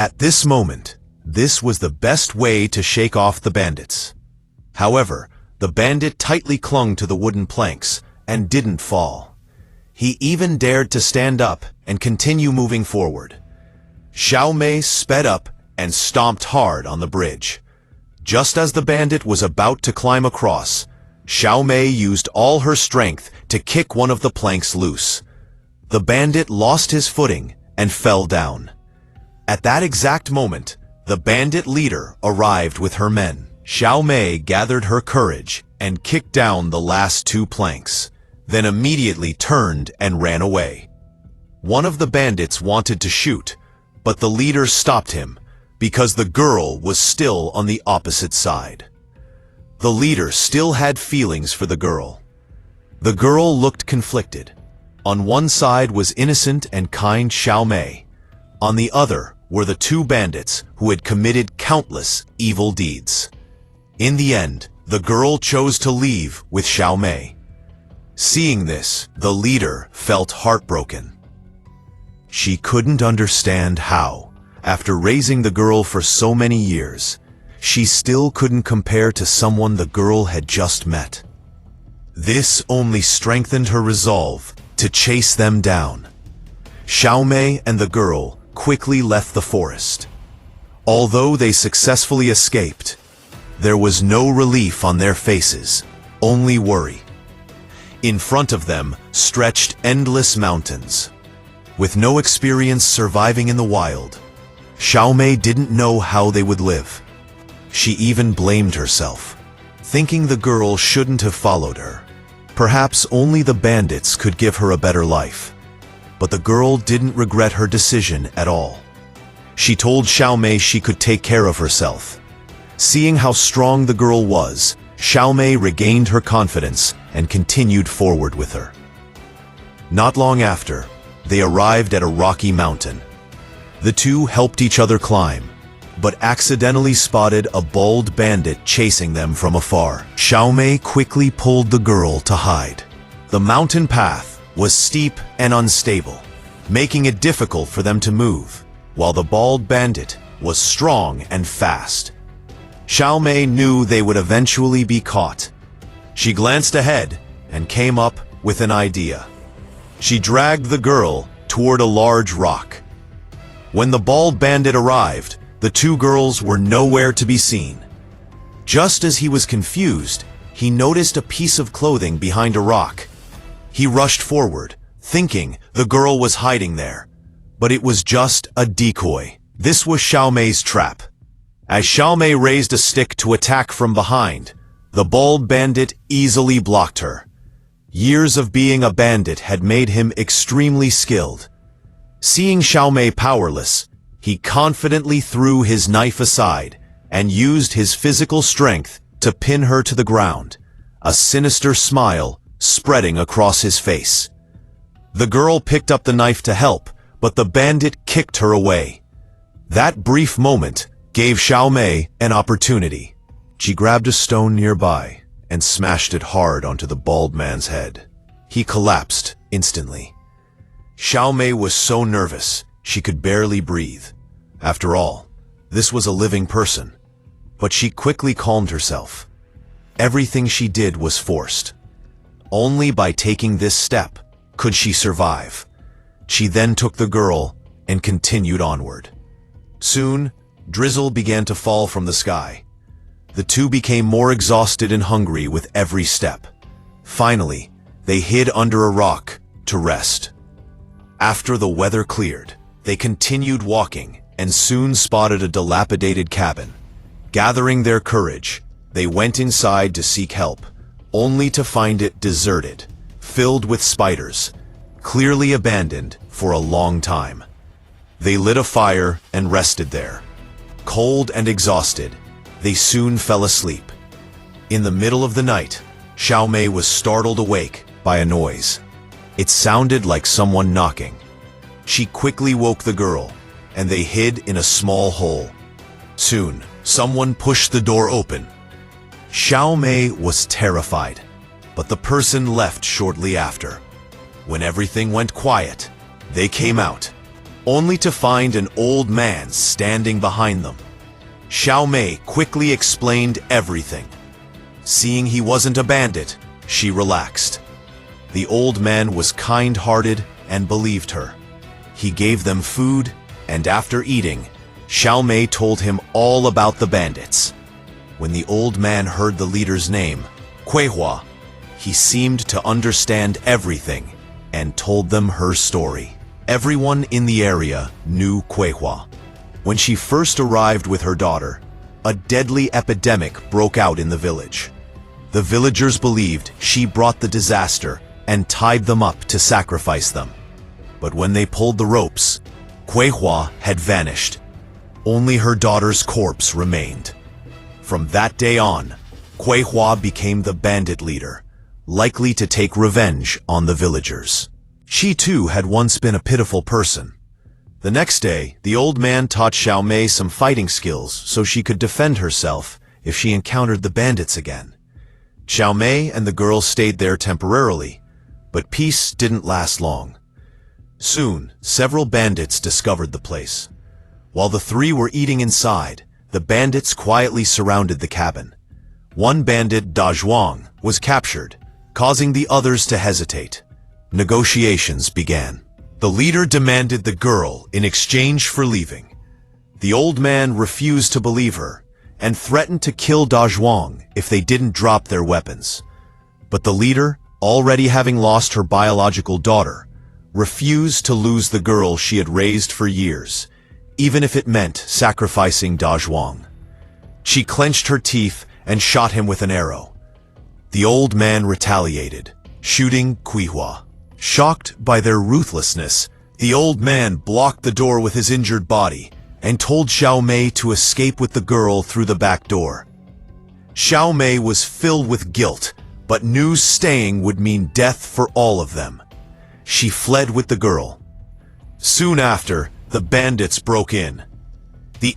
At this moment, this was the best way to shake off the bandits. However, the bandit tightly clung to the wooden planks and didn't fall. He even dared to stand up and continue moving forward. Xiao Mei sped up and stomped hard on the bridge. Just as the bandit was about to climb across, Xiao Mei used all her strength to kick one of the planks loose. The bandit lost his footing and fell down. At that exact moment, the bandit leader arrived with her men. Xiao Mei gathered her courage and kicked down the last 2 planks, then immediately turned and ran away. One of the bandits wanted to shoot, but the leader stopped him because the girl was still on the opposite side. The leader still had feelings for the girl. The girl looked conflicted. On one side was innocent and kind Xiao Mei. On the other were the 2 bandits who had committed countless evil deeds. In the end, the girl chose to leave with Xiao Mei. Seeing this, the leader felt heartbroken. She couldn't understand how, after raising the girl for so many years, she still couldn't compare to someone the girl had just met. This only strengthened her resolve to chase them down. Xiao Mei and the girl quickly left the forest. Although they successfully escaped, there was no relief on their faces, only worry. In front of them stretched endless mountains. With no experience surviving in the wild, Xiao Mei didn't know how they would live. She even blamed herself, thinking the girl shouldn't have followed her. Perhaps only the bandits could give her a better life. But the girl didn't regret her decision at all. She told Xiao Mei she could take care of herself. Seeing how strong the girl was, Xiao Mei regained her confidence and continued forward with her. Not long after, they arrived at a rocky mountain. The 2 helped each other climb, but accidentally spotted a bald bandit chasing them from afar. Xiao Mei quickly pulled the girl to hide. The mountain path was steep and unstable, making it difficult for them to move, while the bald bandit was strong and fast. Xiao Mei knew they would eventually be caught. She glanced ahead and came up with an idea. She dragged the girl toward a large rock. When the bald bandit arrived, the 2 girls were nowhere to be seen. Just as he was confused, he noticed a piece of clothing behind a rock. He rushed forward, thinking the girl was hiding there. But it was just a decoy. This was Xiao Mei's trap. As Xiao Mei raised a stick to attack from behind, the bald bandit easily blocked her. Years of being a bandit had made him extremely skilled. Seeing Xiao Mei powerless, he confidently threw his knife aside and used his physical strength to pin her to the ground, a sinister smile spreading across his face. The girl picked up the knife to help, but the bandit kicked her away. That brief moment gave Xiao Mei an opportunity. She grabbed a stone nearby and smashed it hard onto the bald man's head. He collapsed instantly. Xiao Mei was so nervous, she could barely breathe. After all, this was a living person. But she quickly calmed herself. Everything she did was forced. Only by taking this step could she survive. She then took the girl and continued onward. Soon, drizzle began to fall from the sky. The 2 became more exhausted and hungry with every step. Finally, they hid under a rock to rest. After the weather cleared, they continued walking and soon spotted a dilapidated cabin. Gathering their courage, they went inside to seek help, only to find it deserted, filled with spiders, clearly abandoned for a long time. They lit a fire and rested there. Cold and exhausted, they soon fell asleep. In the middle of the night, Xiao Mei was startled awake by a noise. It sounded like someone knocking. She quickly woke the girl, and they hid in a small hole. Soon, someone pushed the door open. Xiao Mei was terrified, but the person left shortly after. When everything went quiet, they came out. only to find an old man standing behind them. Xiao Mei quickly explained everything. Seeing he wasn't a bandit, she relaxed. The old man was kind-hearted and believed her. He gave them food, and after eating, Xiao Mei told him all about the bandits. When the old man heard the leader's name, Kuehua, he seemed to understand everything and told them her story. Everyone in the area knew Kuehua. When she first arrived with her daughter, a deadly epidemic broke out in the village. The villagers believed she brought the disaster and tied them up to sacrifice them. But when they pulled the ropes, Kuehua had vanished. Only her daughter's corpse remained. From that day on, Kuehua became the bandit leader, likely to take revenge on the villagers. She too had once been a pitiful person. The next day, the old man taught Xiao Mei some fighting skills so she could defend herself if she encountered the bandits again. Xiao Mei and the girl stayed there temporarily, but peace didn't last long. Soon, several bandits discovered the place. While the three were eating inside, the bandits quietly surrounded the cabin. One bandit, Da Zhuang, was captured, causing the others to hesitate. Negotiations began. The leader demanded the girl in exchange for leaving. The old man refused to believe her and threatened to kill Da Zhuang if they didn't drop their weapons. But the leader, already having lost her biological daughter, refused to lose the girl she had raised for years, even if it meant sacrificing Da Zhuang. She clenched her teeth and shot him with an arrow. The old man retaliated, shooting Kuehua. Shocked by their ruthlessness, the old man blocked the door with his injured body and told Xiao Mei to escape with the girl through the back door. Xiao Mei was filled with guilt, but knew staying would mean death for all of them. She fled with the girl. Soon after, the bandits broke in. The